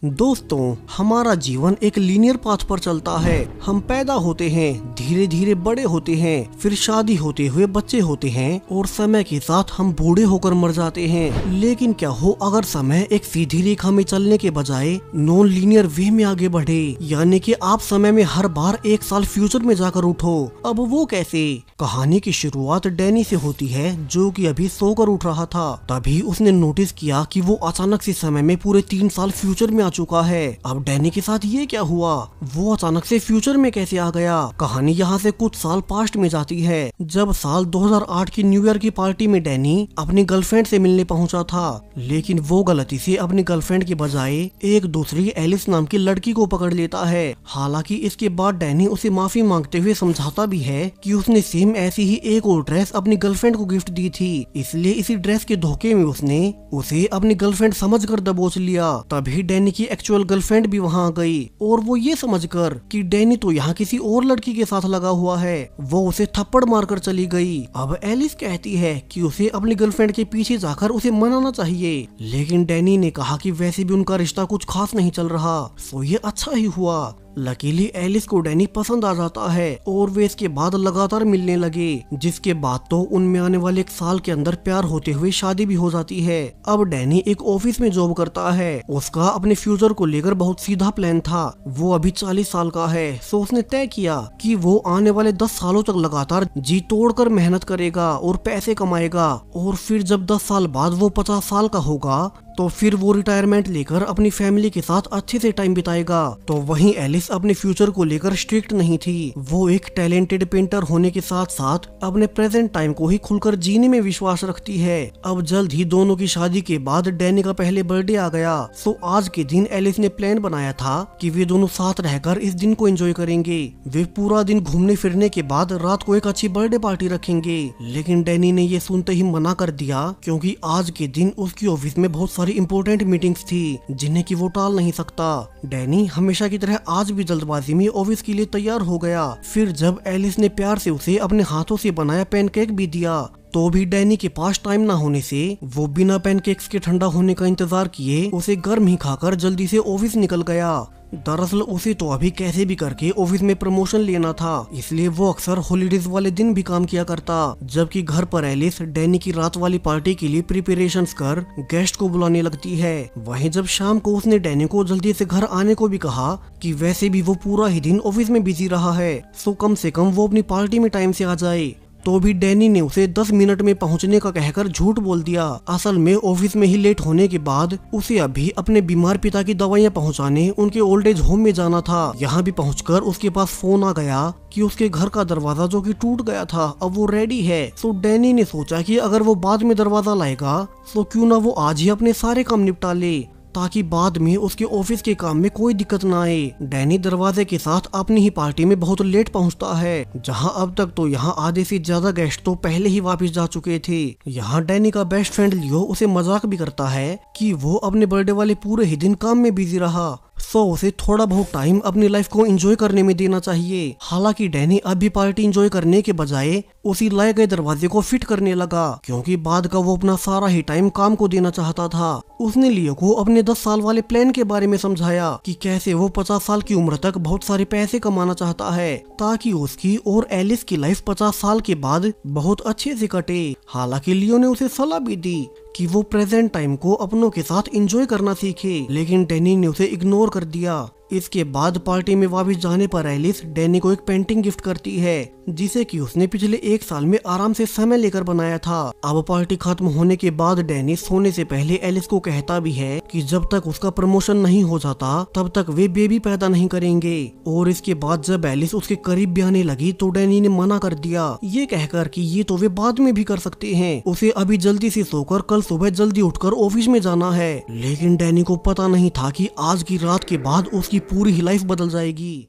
दोस्तों, हमारा जीवन एक लीनियर पाथ पर चलता है। हम पैदा होते हैं, धीरे धीरे बड़े होते हैं, फिर शादी होते हुए बच्चे होते हैं और समय के साथ हम बूढ़े होकर मर जाते हैं। लेकिन क्या हो अगर समय एक सीधी रेखा में चलने के बजाय नॉन लीनियर वे में आगे बढ़े, यानी कि आप समय में हर बार एक साल फ्यूचर में जाकर उठो। अब वो कैसे? कहानी की शुरुआत डैनी से होती है, जो कि अभी सोकर उठ रहा था। तभी उसने नोटिस किया कि वो अचानक से समय में पूरे 3 साल फ्यूचर में आ चुका है। अब डैनी के साथ ये क्या हुआ? वो अचानक से फ्यूचर में कैसे आ गया? कहानी यहाँ से कुछ साल पास्ट में जाती है, जब साल 2008 की न्यू ईयर की पार्टी में डैनी अपनी गर्लफ्रेंड से मिलने पहुंचा था। लेकिन वो गलती से अपनी गर्लफ्रेंड के बजाय एक दूसरी एलिस नाम की लड़की को पकड़ लेता है। हालांकि इसके बाद डैनी उसे माफी मांगते हुए समझाता भी है कि उसने सेम ऐसी ही एक और ड्रेस अपनी गर्लफ्रेंड को गिफ्ट दी थी, इसलिए इसी ड्रेस के धोखे में उसने उसे अपनी गर्लफ्रेंड समझकर दबोच लिया। तभी डैनी की एक्चुअल गर्लफ्रेंड भी वहाँ आ गई और वो ये समझकर कि डैनी तो यहाँ किसी और लड़की के साथ लगा हुआ है, वो उसे थप्पड़ मारकर चली गई। अब एलिस कहती है कि उसे अपनी गर्लफ्रेंड के पीछे जाकर उसे मनाना चाहिए, लेकिन डैनी ने कहा कि वैसे भी उनका रिश्ता कुछ खास नहीं चल रहा, सो ये अच्छा ही हुआ। लकीली एलिस को डैनी पसंद आ जाता है और वे इसके बाद लगातार मिलने लगे, जिसके बाद तो उनमें आने वाले 1 साल के अंदर प्यार होते हुए शादी भी हो जाती है। अब डैनी एक ऑफिस में जॉब करता है। उसका अपने फ्यूचर को लेकर बहुत सीधा प्लान था। वो अभी 40 साल का है, सो उसने तय किया कि वो आने वाले 10 सालों तक लगातार जी तोड़कर मेहनत करेगा और पैसे कमाएगा, और फिर जब 10 साल बाद वो 50 साल का होगा तो फिर वो रिटायरमेंट लेकर अपनी फैमिली के साथ अच्छे से टाइम बिताएगा। तो वहीं एलिस अपने फ्यूचर को लेकर स्ट्रिक्ट नहीं थी। वो एक टैलेंटेड पेंटर होने के साथ साथ अपने प्रेजेंट टाइम को ही खुलकर जीने में विश्वास रखती है। अब जल्द ही दोनों की शादी के बाद डैनी का पहले बर्थडे आ गया। सो आज के दिन एलिस ने प्लान बनाया था कि वे दोनों साथ रहकर इस दिन को एंजॉय करेंगे। वे पूरा दिन घूमने फिरने के बाद रात को एक अच्छी बर्थडे पार्टी रखेंगे, लेकिन डैनी ने ये सुनते ही मना कर दिया, क्योंकि आज के दिन उसकी ऑफिस में बहुत सारी इंपॉर्टेंट मीटिंग्स थी जिन्हें कि वो टाल नहीं सकता। डैनी हमेशा की तरह आज भी जल्दबाजी में ऑफिस के लिए तैयार हो गया। फिर जब एलिस ने प्यार से उसे अपने हाथों से बनाया पैनकेक भी दिया, तो भी डैनी के पास टाइम ना होने से वो बिना पैनकेक्स के ठंडा होने का इंतजार किए उसे गर्म ही खाकर जल्दी से ऑफिस निकल गया। दरअसल उसे तो अभी कैसे भी करके ऑफिस में प्रमोशन लेना था, इसलिए वो अक्सर हॉलीडेज वाले दिन भी काम किया करता। जबकि घर पर एलिस डैनी की रात वाली पार्टी के लिए प्रिपरेशंस कर गेस्ट को बुलाने लगती है। वहीं जब शाम को उसने डैनी को जल्दी से घर आने को भी कहा कि वैसे भी वो पूरा ही दिन ऑफिस में बिजी रहा है, सो कम से कम वो अपनी पार्टी में टाइम से आ जाए, तो भी डैनी ने उसे 10 मिनट में पहुंचने का कहकर झूठ बोल दिया। असल में ऑफिस में ही लेट होने के बाद उसे अभी अपने बीमार पिता की दवाइयां पहुंचाने उनके ओल्ड एज होम में जाना था। यहाँ भी पहुंचकर उसके पास फोन आ गया कि उसके घर का दरवाजा जो कि टूट गया था अब वो रेडी है। सो डैनी ने सोचा कि अगर वो बाद में दरवाजा लाएगा तो क्यों ना वो आज ही अपने सारे काम निपटा ले, ताकि बाद में उसके ऑफिस के काम में कोई दिक्कत ना आए। डैनी दरवाजे के साथ अपनी ही पार्टी में बहुत लेट पहुंचता है, जहां अब तक तो यहाँ आधे से ज्यादा गेस्ट तो पहले ही वापस जा चुके थे। यहाँ डैनी का बेस्ट फ्रेंड लियो उसे मजाक भी करता है कि वो अपने बर्थडे वाले पूरे ही दिन काम में बिजी रहा, सो उसे थोड़ा बहुत टाइम अपनी लाइफ को एंजॉय करने में देना चाहिए। हालांकि डैनी अब भी पार्टी एंजॉय करने के बजाय उसी लाए गए दरवाजे को फिट करने लगा, क्योंकि बाद का वो अपना सारा ही टाइम काम को देना चाहता था। उसने लियो को अपने 10 साल वाले प्लान के बारे में समझाया कि कैसे वो 50 साल की उम्र तक बहुत सारे पैसे कमाना चाहता है, ताकि उसकी और एलिस की लाइफ 50 साल के बाद बहुत अच्छे से कटे। हालांकि लियो ने उसे सलाह भी दी कि वो प्रेजेंट टाइम को अपनों के साथ एंजॉय करना सीखे, लेकिन डैनी ने उसे इग्नोर कर दिया। इसके बाद पार्टी में वापस जाने पर एलिस डैनी को एक पेंटिंग गिफ्ट करती है, जिसे कि उसने पिछले 1 साल में आराम से समय लेकर बनाया था। अब पार्टी खत्म होने के बाद डैनी सोने से पहले एलिस को कहता भी है कि जब तक उसका प्रमोशन नहीं हो जाता तब तक वे बेबी पैदा नहीं करेंगे। और इसके बाद जब एलिस उसके करीब भी आने लगी तो डैनी ने मना कर दिया, ये कहकर कि ये तो वे बाद में भी कर सकते हैं, उसे अभी जल्दी से सोकर कल सुबह जल्दी उठकर ऑफिस में जाना है। लेकिन डैनी को पता नहीं था कि आज की रात के बाद उसकी पूरी ही लाइफ बदल जाएगी।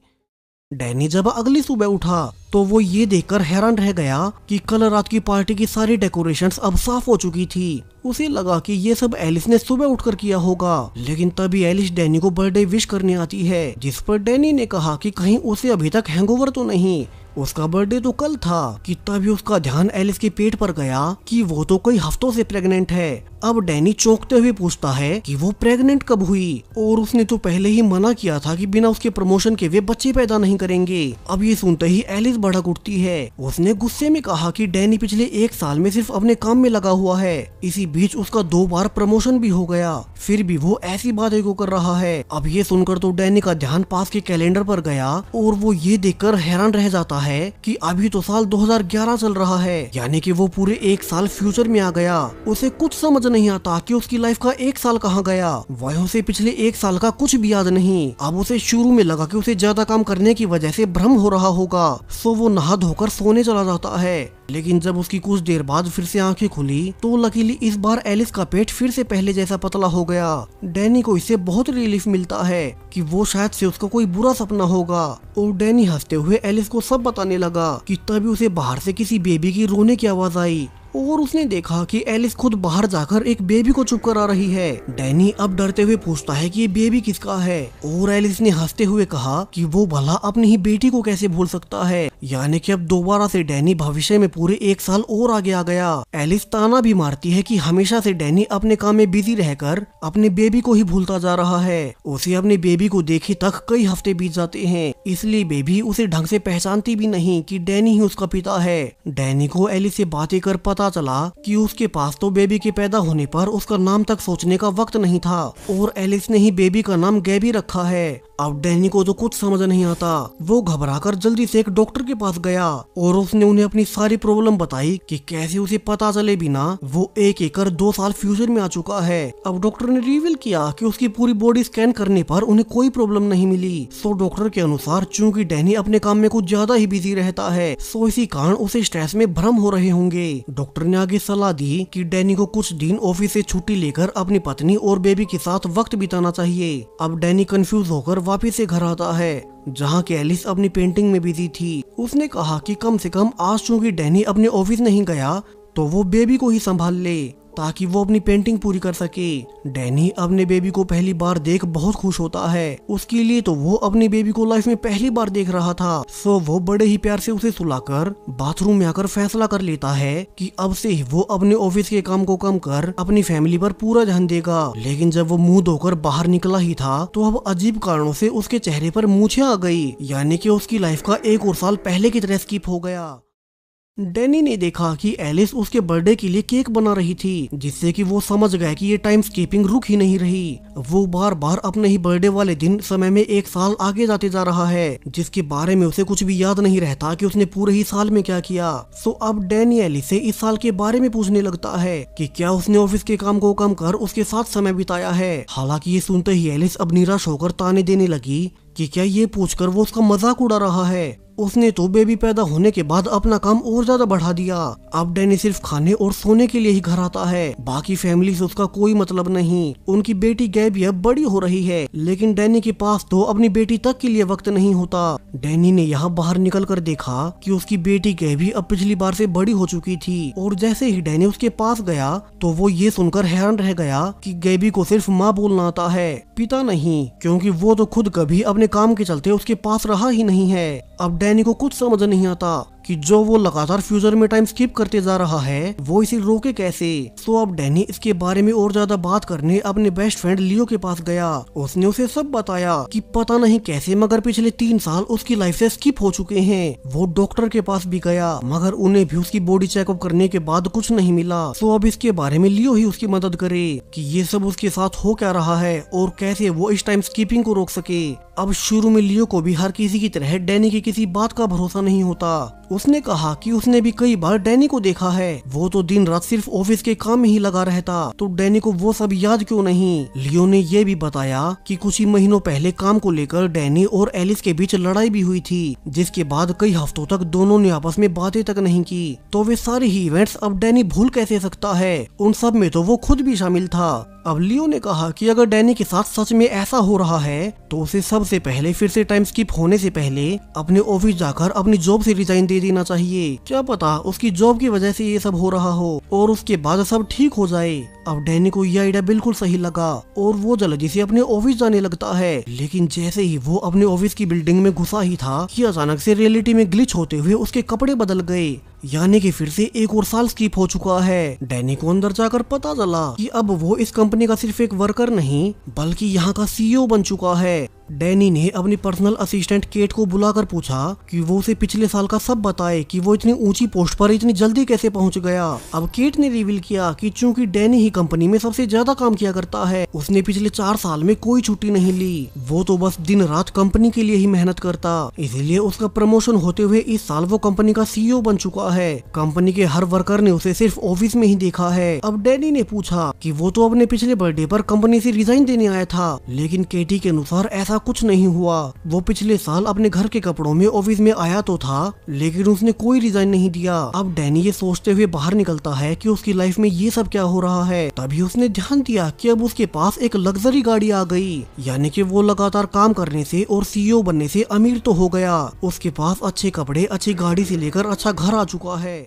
डैनी जब अगली सुबह उठा तो वो ये देखकर हैरान रह गया कि कल रात की पार्टी की सारी डेकोरेशंस अब साफ हो चुकी थी। उसे लगा कि ये सब एलिस ने सुबह उठकर किया होगा, लेकिन तभी एलिस डैनी को बर्थडे विश करने आती है, जिस पर डैनी ने कहा कि कहीं उसे अभी तक हैंगओवर तो नहीं, उसका बर्थडे तो कल था। कि तभी उसका ध्यान एलिस के पेट पर गया कि वो तो कई हफ्तों से प्रेग्नेंट है। अब डैनी चौंकते हुए पूछता है कि वो प्रेग्नेंट कब हुई, और उसने तो पहले ही मना किया था कि बिना उसके प्रमोशन के वे बच्चे पैदा नहीं करेंगे। अब ये सुनते ही एलिस भड़क उठती है। उसने गुस्से में कहा कि डैनी पिछले 1 साल में सिर्फ अपने काम में लगा हुआ है, इसी बीच उसका 2 बार प्रमोशन भी हो गया, फिर भी वो ऐसी बातें क्यों कर रहा है। अब ये सुनकर तो डैनी का ध्यान पास के कैलेंडर पर गया और वो ये देखकर हैरान रह जाता है कि अभी तो साल 2011 चल रहा है, यानी कि वो पूरे 1 साल फ्यूचर में आ गया। उसे कुछ समझ नहीं आता कि उसकी लाइफ का 1 साल कहाँ गया। वह उसे पिछले 1 साल का कुछ भी याद नहीं। अब उसे शुरू में लगा कि उसे ज्यादा काम करने की वजह से भ्रम हो रहा होगा, सो वो नहा धोकर सोने चला जाता है। लेकिन जब उसकी कुछ देर बाद फिर से आंखें खुली तो लकीली इस बार एलिस का पेट फिर से पहले जैसा पतला हो गया। डैनी को इससे बहुत रिलीफ मिलता है कि वो शायद से उसका कोई बुरा सपना होगा, और डैनी हंसते हुए एलिस को सब बताने लगा। कि तभी उसे बाहर से किसी बेबी की रोने की आवाज आई और उसने देखा कि एलिस खुद बाहर जाकर एक बेबी को चुप करा रही है। डैनी अब डरते हुए पूछता है कि ये बेबी किसका है, और एलिस ने हंसते हुए कहा कि वो भला अपनी ही बेटी को कैसे भूल सकता है। यानी कि अब दोबारा से डैनी भविष्य में पूरे 1 साल और आगे आ गया। एलिस ताना भी मारती है कि हमेशा से डैनी अपने काम में बिजी रहकर अपने बेबी को ही भूलता जा रहा है। उसे अपने बेबी को देखे तक कई हफ्ते बीत जाते हैं, इसलिए बेबी उसे ढंग से पहचानती भी नहीं कि डैनी ही उसका पिता है। डैनी को एलिस से बातें कर पता चला कि उसके पास तो बेबी के पैदा होने पर उसका नाम तक सोचने का वक्त नहीं था, और एलिस ने ही बेबी का नाम गैबी रखा है। अब डैनी को तो कुछ समझ नहीं आता। वो घबराकर जल्दी से एक डॉक्टर के पास गया और उसने उन्हें अपनी सारी प्रॉब्लम बताई कि कैसे उसे पता चले बिना वो 2 साल फ्यूचर में आ चुका है। अब डॉक्टर ने रिवील किया कि उसकी पूरी बॉडी स्कैन करने पर उन्हें कोई प्रॉब्लम नहीं मिली। सो डॉक्टर के अनुसार चूंकि डैनी अपने काम में कुछ ज्यादा ही बिजी रहता है, सो इसी कारण उसे स्ट्रेस में भ्रम हो रहे होंगे। डॉक्टर ने आगे सलाह दी कि डैनी को कुछ दिन ऑफिस से छुट्टी लेकर अपनी पत्नी और बेबी के साथ वक्त बिताना चाहिए। अब डैनी कंफ्यूज होकर वापस से घर आता है, जहाँ की एलिस अपनी पेंटिंग में बिजी थी। उसने कहा कि कम से कम आज चूंकि डैनी अपने ऑफिस नहीं गया तो वो बेबी को ही संभाल ले, ताकि वो अपनी पेंटिंग पूरी कर सके। डैनी अपने बेबी को पहली बार देख बहुत खुश होता है। उसके लिए तो वो अपनी बेबी को लाइफ में पहली बार देख रहा था, सो वो बड़े ही प्यार से उसे सुलाकर बाथरूम में आकर फैसला कर लेता है कि अब से ही वो अपने ऑफिस के काम को कम कर अपनी फैमिली पर पूरा ध्यान देगा। लेकिन जब वो मुंह धोकर बाहर निकला ही था तो अब अजीब कारणों से उसके चेहरे पर मूछें आ गई, यानी कि उसकी लाइफ का 1 और साल पहले की तरह स्किप हो गया। डैनी ने देखा कि एलिस उसके बर्थडे के लिए केक बना रही थी, जिससे कि वो समझ गया कि ये टाइम स्कीपिंग रुक ही नहीं रही। वो बार बार अपने ही बर्थडे वाले दिन समय में 1 साल आगे जाते जा रहा है, जिसके बारे में उसे कुछ भी याद नहीं रहता कि उसने पूरे ही साल में क्या किया। सो अब डैनी एलिस से इस साल के बारे में पूछने लगता है कि क्या उसने ऑफिस के काम को कम कर उसके साथ समय बिताया है। हालांकि ये सुनते ही एलिस अब निराश होकर ताने देने लगी कि क्या ये पूछकर वो उसका मजाक उड़ा रहा है। उसने तो बेबी पैदा होने के बाद अपना काम और ज्यादा बढ़ा दिया। अब डैनी सिर्फ खाने और सोने के लिए ही घर आता है, बाकी फैमिली से उसका कोई मतलब नहीं। उनकी बेटी गैबी अब बड़ी हो रही है, लेकिन डैनी के पास तो अपनी बेटी तक के लिए वक्त नहीं होता। डैनी ने यहाँ बाहर निकल कर देखा कि उसकी बेटी गैबी अब पिछली बार से बड़ी हो चुकी थी, और जैसे ही डैनी उसके पास गया तो वो ये सुनकर हैरान रह गया कि गैबी को सिर्फ माँ बोलना आता है, पिता नहीं, क्योंकि वो तो खुद कभी अपने काम के चलते उसके पास रहा ही नहीं है। अब डैनी को कुछ समझ नहीं आता कि जो वो लगातार फ्यूचर में टाइम स्किप करते जा रहा है वो इसे रोके कैसे। तो अब डैनी इसके बारे में और ज्यादा बात करने अपने बेस्ट फ्रेंड लियो के पास गया। उसने उसे सब बताया कि पता नहीं कैसे मगर पिछले 3 साल उसकी लाइफ से स्किप हो चुके हैं। वो डॉक्टर के पास भी गया मगर उन्हें भी उसकी बॉडी चेकअप करने के बाद कुछ नहीं मिला। तो अब इसके बारे में लियो ही उसकी मदद करे कि ये सब उसके साथ हो क्या रहा है और कैसे वो इस टाइम स्किपिंग को रोक सके। अब शुरू में लियो को भी हर किसी की तरह डैनी की किसी बात का भरोसा नहीं होता। उसने कहा कि उसने भी कई बार डैनी को देखा है, वो तो दिन रात सिर्फ ऑफिस के काम में ही लगा रहता, तो डैनी को वो सब याद क्यों नहीं। लियो ने ये भी बताया कि कुछ ही महीनों पहले काम को लेकर डैनी और एलिस के बीच लड़ाई भी हुई थी, जिसके बाद कई हफ्तों तक दोनों ने आपस में बातें तक नहीं की। तो वे सारे ही इवेंट्स अब डैनी भूल कैसे सकता है, उन सब में तो वो खुद भी शामिल था। अब लियो ने कहा कि अगर डैनी के साथ सच में ऐसा हो रहा है तो उसे सबसे पहले फिर से टाइम स्किप होने से पहले अपने ऑफिस जाकर अपनी जॉब से रिजाइन दे देना चाहिए। क्या पता उसकी जॉब की वजह से ये सब हो रहा हो और उसके बाद सब ठीक हो जाए। अब डैनी को यह आइडिया बिल्कुल सही लगा और वो जल्दी से अपने ऑफिस जाने लगता है। लेकिन जैसे ही वो अपने ऑफिस की बिल्डिंग में घुसा ही था कि अचानक से रियलिटी में ग्लिच होते हुए उसके कपड़े बदल गए, यानी कि फिर से एक और साल स्किप हो चुका है। डैनी को अंदर जाकर पता चला कि अब वो इस कंपनी का सिर्फ एक वर्कर नहीं बल्कि यहाँ का सीईओ बन चुका है। डैनी ने अपनी पर्सनल असिस्टेंट केट को बुलाकर पूछा कि वो उसे पिछले साल का सब बताए कि वो इतनी ऊंची पोस्ट पर इतनी जल्दी कैसे पहुंच गया। अब केट ने रिवील किया कि चूंकि डैनी ही कंपनी में सबसे ज्यादा काम किया करता है, उसने पिछले 4 साल में कोई छुट्टी नहीं ली। वो तो बस दिन रात कंपनी के लिए ही मेहनत करता, इसीलिए उसका प्रमोशन होते हुए इस साल वो कंपनी का सीईओ बन चुका है। कंपनी के हर वर्कर ने उसे सिर्फ ऑफिस में ही देखा है। अब डैनी ने पूछा कि वो तो अपने पिछले बर्थडे पर कंपनी से रिजाइन देने आया था, लेकिन केटी के अनुसार ऐसा कुछ नहीं हुआ। वो पिछले साल अपने घर के कपड़ों में ऑफिस में आया तो था, लेकिन उसने कोई रिजाइन नहीं दिया। अब डैनी ये सोचते हुए बाहर निकलता है कि उसकी लाइफ में ये सब क्या हो रहा है। तभी उसने ध्यान दिया कि अब उसके पास एक लग्जरी गाड़ी आ गई, यानी कि वो लगातार काम करने से और सीईओ बनने से अमीर तो हो गया। उसके पास अच्छे कपड़े, अच्छी गाड़ी से लेकर अच्छा घर आ चुका है।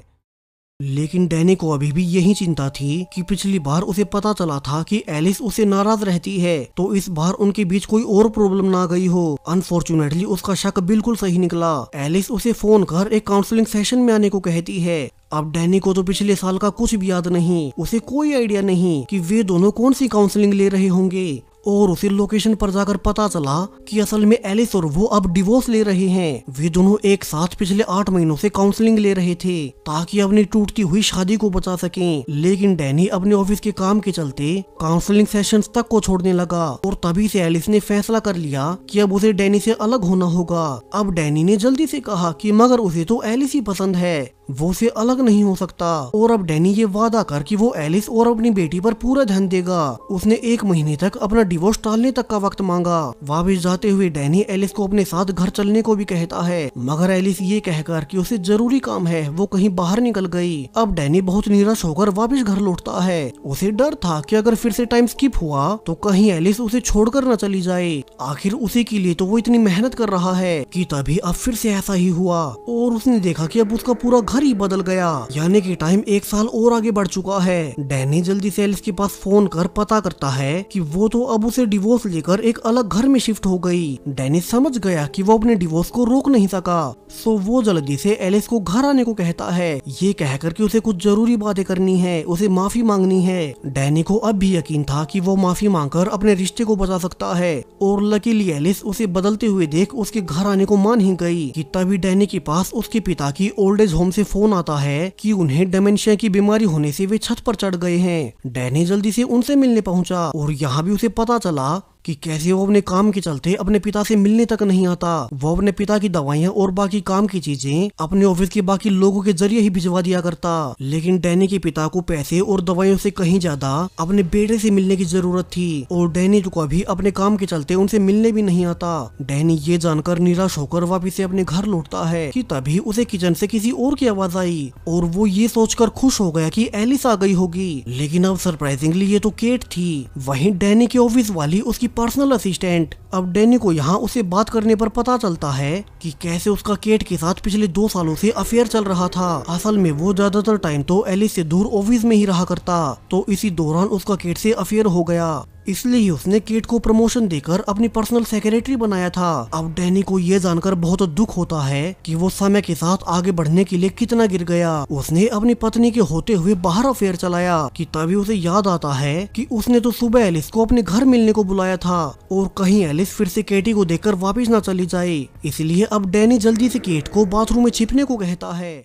लेकिन डैनी को अभी भी यही चिंता थी कि पिछली बार उसे पता चला था कि एलिस उसे नाराज रहती है, तो इस बार उनके बीच कोई और प्रॉब्लम ना गई हो। अनफॉर्चुनेटली उसका शक बिल्कुल सही निकला। एलिस उसे फोन कर एक काउंसलिंग सेशन में आने को कहती है। अब डैनी को तो पिछले साल का कुछ भी याद नहीं, उसे कोई आइडिया नहीं कि वे दोनों कौन सी काउंसलिंग ले रहे होंगे। और उसे लोकेशन पर जाकर पता चला कि असल में एलिस और वो अब डिवोर्स ले रहे हैं। वे दोनों एक साथ पिछले 8 महीनों से काउंसलिंग ले रहे थे ताकि अपनी टूटती हुई शादी को बचा सकें। लेकिन डैनी अपने ऑफिस के काम के चलते काउंसलिंग सेशंस तक को छोड़ने लगा और तभी से एलिस ने फैसला कर लिया कि अब उसे डैनी से अलग होना होगा। अब डैनी ने जल्दी से कहा कि मगर उसे तो एलिस ही पसंद है, वो उसे अलग नहीं हो सकता। और अब डैनी ये वादा कर कि वो एलिस और अपनी बेटी पर पूरा ध्यान देगा। उसने 1 महीने तक अपना डिवोर्स टालने तक का वक्त मांगा। वापस जाते हुए डैनी एलिस को अपने साथ घर चलने को भी कहता है, मगर एलिस ये कहकर कि उसे जरूरी काम है वो कहीं बाहर निकल गई। अब डैनी बहुत निराश होकर वापस घर लौटता है। उसे डर था कि अगर फिर से टाइम स्किप हुआ तो कहीं एलिस उसे छोड़कर न चली जाए। आखिर उसी के लिए तो वो इतनी मेहनत कर रहा है कि तभी अब फिर से ऐसा ही हुआ और उसने देखा कि अब उसका पूरा घर ही बदल गया, यानी कि टाइम 1 साल और आगे बढ़ चुका है। डैनी जल्दी से एलिस के पास फोन कर पता करता है कि वो तो अब उसे डिवोर्स लेकर एक अलग घर में शिफ्ट हो गई। डैनी समझ गया कि वो अपने डिवोर्स को रोक नहीं सका, सो वो जल्दी से एलिस को घर आने को कहता है, ये कहकर कि उसे कुछ जरूरी बातें करनी है, उसे माफी मांगनी है। डैनी को अब भी यकीन था कि वो माफी मांगकर अपने रिश्ते को बचा सकता है और लकीली एलिस उसे बदलते हुए देख उसके घर आने को मान ही गई। कि तभी डैनी के पास उसके पिता की ओल्ड एज होम से फोन आता है कि उन्हें डिमेंशिया की बीमारी होने से वे छत पर चढ़ गए हैं। डैनी जल्दी से उनसे मिलने पहुंचा और यहाँ भी उसे पता चला कि कैसे वो अपने काम के चलते अपने पिता से मिलने तक नहीं आता। वो अपने पिता की दवाइयाँ और बाकी काम की चीजें अपने ऑफिस के बाकी लोगों के जरिए ही भिजवा दिया करता। लेकिन डैनी के पिता को पैसे और दवाइयों से कहीं ज्यादा अपने बेटे से मिलने की जरूरत थी और डैनी को अभी अपने काम के चलते उनसे मिलने भी नहीं आता। डैनी ये जानकर निराश होकर वापिस से अपने घर लौटता है कि तभी उसे किचन से किसी और की आवाज आई और वो ये सोचकर खुश हो गया कि एलिस आ गई होगी। लेकिन अब सरप्राइजिंगली ये तो केट थी, वहीं डैनी की ऑफिस वाली उसकी पर्सनल असिस्टेंट। अब डैनी को यहाँ उसे बात करने पर पता चलता है कि कैसे उसका केट के साथ पिछले 2 सालों से अफेयर चल रहा था। असल में वो ज्यादातर टाइम तो एलिस से दूर ऑफिस में ही रहा करता, तो इसी दौरान उसका केट से अफेयर हो गया। इसलिए ही उसने केट को प्रमोशन देकर अपनी पर्सनल सेक्रेटरी बनाया था। अब डैनी को ये जानकर बहुत दुख होता है कि वो समय के साथ आगे बढ़ने के लिए कितना गिर गया। उसने अपनी पत्नी के होते हुए बाहर अफेयर चलाया कि तभी उसे याद आता है कि उसने तो सुबह एलिस को अपने घर मिलने को बुलाया था और कहीं एलिस फिर से केटी को देखकर वापस न चली जाए। इसलिए अब डैनी जल्दी से केट को बाथरूम में छिपने को कहता है।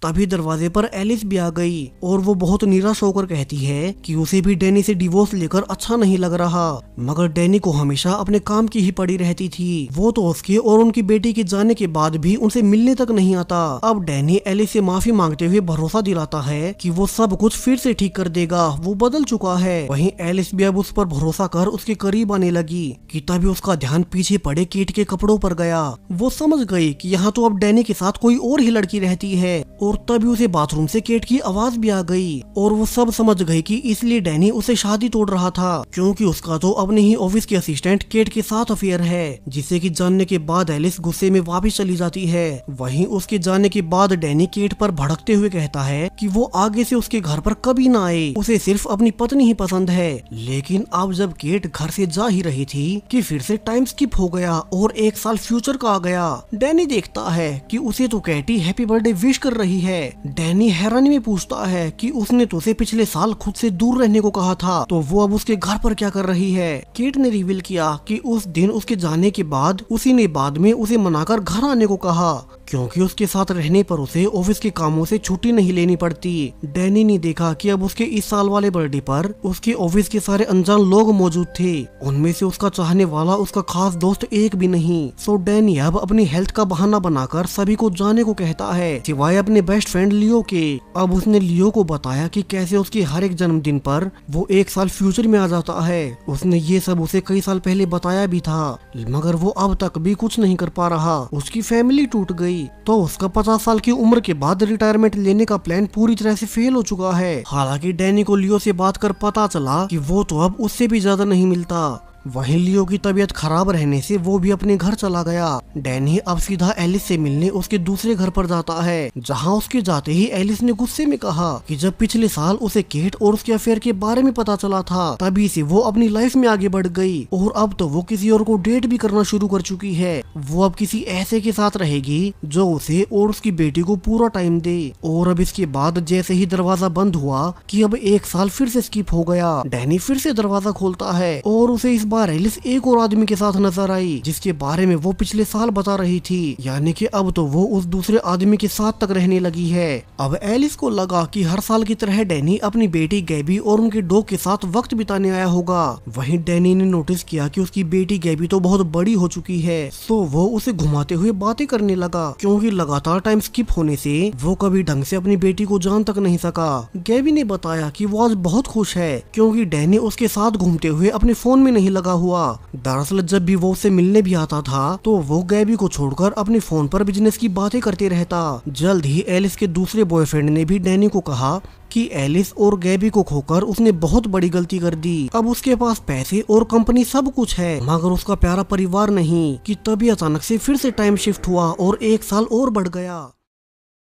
तभी दरवाजे पर एलिस भी आ गई और वो बहुत निराश होकर कहती है कि उसे भी डैनी से डिवोर्स लेकर अच्छा नहीं लग रहा, मगर डैनी को हमेशा अपने काम की ही पड़ी रहती थी। वो तो उसके और उनकी बेटी के जाने के बाद भी उनसे मिलने तक नहीं आता। अब डैनी एलिस से माफी मांगते हुए भरोसा दिलाता है कि वो सब कुछ फिर से ठीक कर देगा, वो बदल चुका है। वहीं एलिस भी अब उस पर भरोसा कर उसके करीब आने लगी कि तभी उसका ध्यान पीछे पड़े केट के कपड़ों पर गया। वो समझ गई कि यहाँ तो अब डैनी के साथ कोई और ही लड़की रहती है और और तभी उसे बाथरूम से केट की आवाज भी आ गई और वो सब समझ गई कि इसलिए डैनी उसे शादी तोड़ रहा था, क्योंकि उसका तो अपने ही ऑफिस के असिस्टेंट केट के साथ अफेयर है, जिसे कि जानने के बाद एलिस गुस्से में वापस चली जाती है। वहीं उसके जाने के बाद डैनी केट पर भड़कते हुए कहता है कि वो आगे से उसके घर पर कभी ना आए, उसे सिर्फ अपनी पत्नी ही पसंद है। लेकिन अब जब केट घर से जा ही रही थी कि फिर से टाइम स्किप हो गया और 1 साल फ्यूचर का आ गया। डैनी देखता है कि उसे तो कैटी हैप्पी बर्थडे विश कर रही है। डैनी हैरानी में पूछता है कि उसने तो उसे पिछले साल खुद से दूर रहने को कहा था, तो वो अब उसके घर पर क्या कर रही है। केट ने रिवील किया कि उस दिन उसके जाने के बाद उसी ने बाद में उसे मनाकर घर आने को कहा, क्योंकि उसके साथ रहने पर उसे ऑफिस के कामों से छुट्टी नहीं लेनी पड़ती। डैनी ने देखा कि अब उसके इस साल वाले बर्थडे पर उसके ऑफिस के सारे अनजान लोग मौजूद थे, उनमें से उसका चाहने वाला उसका खास दोस्त एक भी नहीं। सो डैनी अब अपनी हेल्थ का बहाना बनाकर सभी को जाने को कहता है, सिवाय अपने बेस्ट फ्रेंड लियो के। अब उसने लियो को बताया कि कैसे उसके हर एक जन्मदिन पर वो 1 साल फ्यूचर में आ जाता है। उसने ये सब उसे कई साल पहले बताया भी था, मगर वो अब तक भी कुछ नहीं कर पा रहा। उसकी फैमिली टूट गई, तो उसका 50 साल की उम्र के बाद रिटायरमेंट लेने का प्लान पूरी तरह से फेल हो चुका है। हालांकि डैनी को लियो से बात कर पता चला कि वो तो अब उससे भी ज्यादा नहीं मिलता। वहीं लियो की तबीयत खराब रहने से वो भी अपने घर चला गया। डैनी अब सीधा एलिस से मिलने उसके दूसरे घर पर जाता है, जहां उसके जाते ही एलिस ने गुस्से में कहा कि जब पिछले साल उसे केट और उसके अफेयर के बारे में पता चला था, तभी से वो अपनी लाइफ में आगे बढ़ गई और अब तो वो किसी और को डेट भी करना शुरू कर चुकी है। वो अब किसी ऐसे के साथ रहेगी जो उसे और उसकी बेटी को पूरा टाइम दे। और अब इसके बाद जैसे ही दरवाजा बंद हुआ कि अब 1 साल फिर से स्किप हो गया। डैनी फिर से दरवाजा खोलता है और उसे इस बार एलिस एक और आदमी के साथ नजर आई, जिसके बारे में वो पिछले साल बता रही थी, यानी कि अब तो वो उस दूसरे आदमी के साथ तक रहने लगी है। अब एलिस को लगा कि हर साल की तरह डैनी अपनी बेटी गैबी और उनके डॉग के साथ वक्त बिताने आया होगा। वहीं डैनी ने नोटिस किया कि उसकी बेटी गैबी तो बहुत बड़ी हो चुकी है, तो वो उसे घुमाते हुए बातें करने लगा, क्योंकि लगातार टाइम स्किप होने से वो कभी ढंग से अपनी बेटी को जान तक नहीं सका। गैबी ने बताया कि वो आज बहुत खुश है, क्योंकि डैनी उसके साथ घूमते हुए अपने फोन में नहीं लगा हुआ। दरअसल जब भी वो उससे मिलने भी आता था तो वो गैबी को छोड़कर अपने फोन पर बिजनेस की बातें करते रहता। जल्द ही एलिस के दूसरे बॉयफ्रेंड ने भी डैनी को कहा कि एलिस और गैबी को खोकर उसने बहुत बड़ी गलती कर दी। अब उसके पास पैसे और कंपनी सब कुछ है, मगर उसका प्यारा परिवार नहीं। कि तभी अचानक से फिर से टाइम शिफ्ट हुआ और 1 साल और बढ़ गया।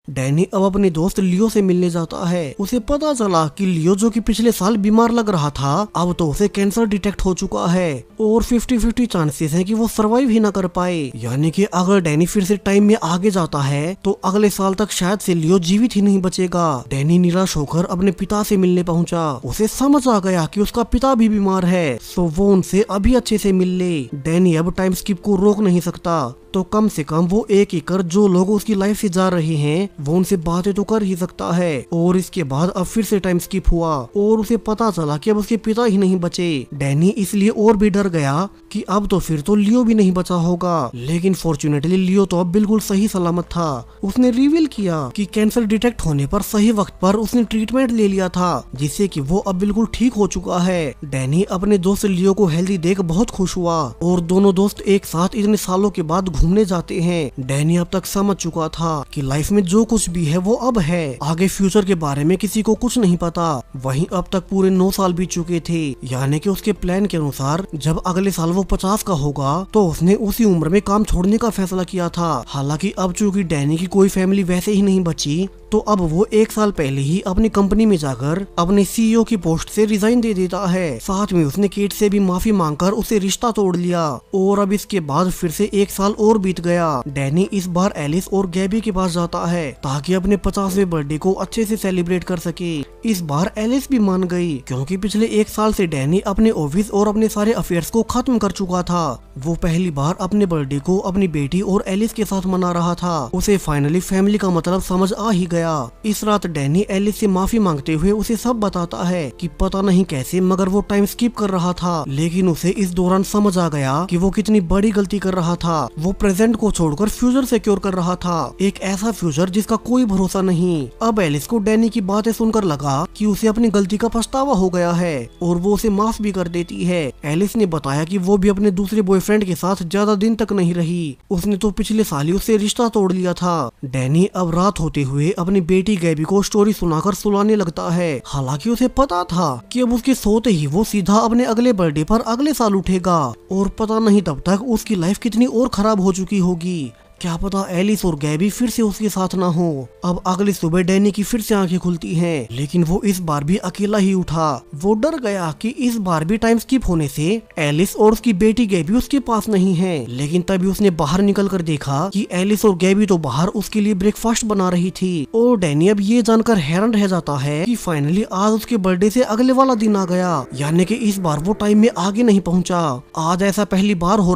डैनी अब अपने दोस्त लियो से मिलने जाता है। उसे पता चला कि लियो जो कि पिछले साल बीमार लग रहा था, अब तो उसे कैंसर डिटेक्ट हो चुका है और 50-50 चांसेस हैं कि वो सरवाइव ही ना कर पाए। यानी कि अगर डैनी फिर से टाइम में आगे जाता है तो अगले साल तक शायद से लियो जीवित ही नहीं बचेगा। डैनी निराश होकर अपने पिता से मिलने पहुंचा। उसे समझ आ गया कि उसका पिता भी बीमार है, तो वो उनसे अभी अच्छे से मिल ले। डैनी अब टाइम स्किप को रोक नहीं सकता, तो कम से कम वो एक एक कर जो लोग उसकी लाइफ से जा रहे हैं वो उनसे बातें तो कर ही सकता है। और इसके बाद अब फिर से टाइम स्किप हुआ और उसे पता चला कि अब उसके पिता ही नहीं बचे। डैनी इसलिए और भी डर गया कि अब तो फिर तो लियो भी नहीं बचा होगा। लेकिन फॉर्चुनेटली लियो तो अब बिल्कुल सही सलामत था। उसने रिवील किया कि कैंसर डिटेक्ट होने पर सही वक्त पर उसने ट्रीटमेंट ले लिया था, जिससे कि वो अब बिल्कुल ठीक हो चुका है। डैनी अपने दोस्त लियो को हेल्दी देख बहुत खुश हुआ और दोनों दोस्त एक साथ इतने सालों के बाद घूमने जाते हैं। डैनी अब तक समझ चुका था कि लाइफ में जो कुछ भी है वो अब है, आगे फ्यूचर के बारे में किसी को कुछ नहीं पता। वहीं अब तक पूरे 9 साल बीत चुके थे, यानी कि उसके प्लान के अनुसार जब अगले साल वो 50 का होगा तो उसने उसी उम्र में काम छोड़ने का फैसला किया था। हालांकि अब चूंकि डैनी की कोई फैमिली वैसे ही नहीं बची, तो अब वो 1 साल पहले ही अपनी कंपनी में जाकर अपने सीईओ की पोस्ट से रिजाइन दे देता है। साथ में उसने केट से भी माफी मांगकर उसे रिश्ता तोड़ लिया और अब इसके बाद फिर से 1 साल और बीत गया। डैनी इस बार एलिस और गैबी के पास जाता है ताकि अपने 50वें बर्थडे को अच्छे से सेलिब्रेट कर सके। इस बार एलिस भी मान गई, क्योंकि पिछले 1 साल से डैनी अपने ऑफिस और अपने सारे अफेयर्स को खत्म कर चुका था। वो पहली बार अपने बर्थडे को अपनी बेटी और एलिस के साथ मना रहा था। उसे फाइनली फैमिली का मतलब समझ आ ही गया। इस रात डैनी एलिस से माफी मांगते हुए उसे सब बताता है कि पता नहीं कैसे मगर वो टाइम स्किप कर रहा था, लेकिन उसे इस दौरान समझ आ गया कि वो कितनी बड़ी गलती कर रहा था। वो प्रेजेंट को छोड़कर फ्यूचर सिक्योर कर रहा था, एक ऐसा फ्यूचर जिसका कोई भरोसा नहीं। अब एलिस को डैनी की बातें सुनकर लगा कि उसे अपनी गलती का पछतावा हो गया है और वो उसे माफ भी कर देती है। एलिस ने बताया कि वो भी अपने दूसरे बॉयफ्रेंड के साथ ज्यादा दिन तक नहीं रही, उसने तो पिछले साल ही उससे रिश्ता तोड़ लिया था। डैनी अब रात होते हुए अपनी बेटी गैबी को स्टोरी सुनाकर सुलाने लगता है। हालांकि उसे पता था कि अब उसके सोते ही वो सीधा अपने अगले बर्थडे पर अगले साल उठेगा और पता नहीं तब तक उसकी लाइफ कितनी और खराब हो चुकी होगी। क्या पता एलिस और गैबी फिर से उसके साथ ना हो। अब अगली सुबह डैनी की फिर से आंखें खुलती हैं, लेकिन वो इस बार भी अकेला ही उठा। वो डर गया कि इस बार भी टाइम स्किप होने से एलिस और उसकी बेटी गैबी उसके पास नहीं है। लेकिन तभी उसने बाहर निकलकर देखा कि एलिस और गैबी तो बाहर उसके लिए ब्रेकफास्ट बना रही थी। और डैनी अब ये जानकर हैरान रह जाता है कि फाइनली आज उसके बर्थडे से अगले वाला दिन आ गया, यानी कि इस बार वो टाइम में आगे नहीं पहुंचा। आज ऐसा पहली बार हो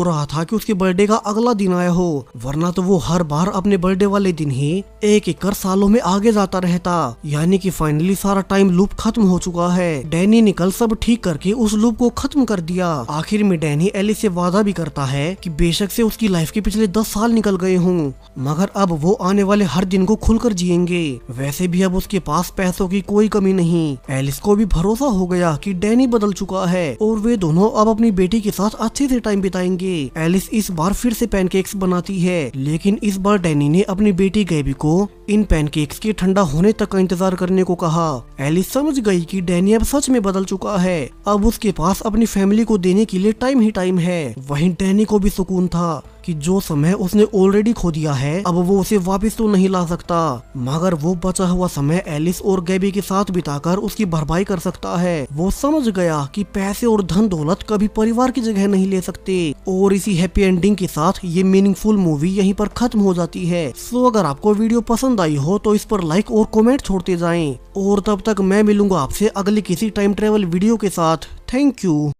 रहा था कि उसके बर्थडे का अगला दिन आया हो, वरना तो वो हर बार अपने बर्थडे वाले दिन ही एक कर सालों में आगे जाता रहता। यानी कि फाइनली सारा टाइम लूप खत्म हो चुका है। डैनी ने कल सब ठीक करके उस लूप को खत्म कर दिया। आखिर में डैनी एलिस से वादा भी करता है कि बेशक से उसकी लाइफ के पिछले 10 साल निकल गए हों, मगर अब वो आने वाले हर दिन को खुलकर जिएंगे। वैसे भी अब उसके पास पैसों की कोई कमी नहीं। एलिस को भी भरोसा हो गया कि डैनी बदल चुका है और वे दोनों अब अपनी बेटी के साथ अच्छे से टाइम बिताएंगे। एलिस इस बार फिर से पैनकेक्स बनाती है, लेकिन इस बार डैनी ने अपनी बेटी गैबी को इन पैनकेक्स के ठंडा होने तक का इंतजार करने को कहा। एलिस समझ गई कि डैनी अब सच में बदल चुका है। अब उसके पास अपनी फैमिली को देने के लिए टाइम ही टाइम है। वहीं डैनी को भी सुकून था कि जो समय उसने ऑलरेडी खो दिया है अब वो उसे वापस तो नहीं ला सकता, मगर वो बचा हुआ समय एलिस और गैबी के साथ बिताकर उसकी भरपाई कर सकता है। वो समझ गया कि पैसे और धन दौलत कभी परिवार की जगह नहीं ले सकते। और इसी हैप्पी एंडिंग के साथ ये मीनिंगफुल मूवी यहीं पर खत्म हो जाती है। सो अगर आपको वीडियो पसंद आई हो तो इस पर लाइक और कमेंट छोड़ते जाएं। और तब तक मैं मिलूंगा आपसे अगली किसी टाइम ट्रेवल वीडियो के साथ। Thank you.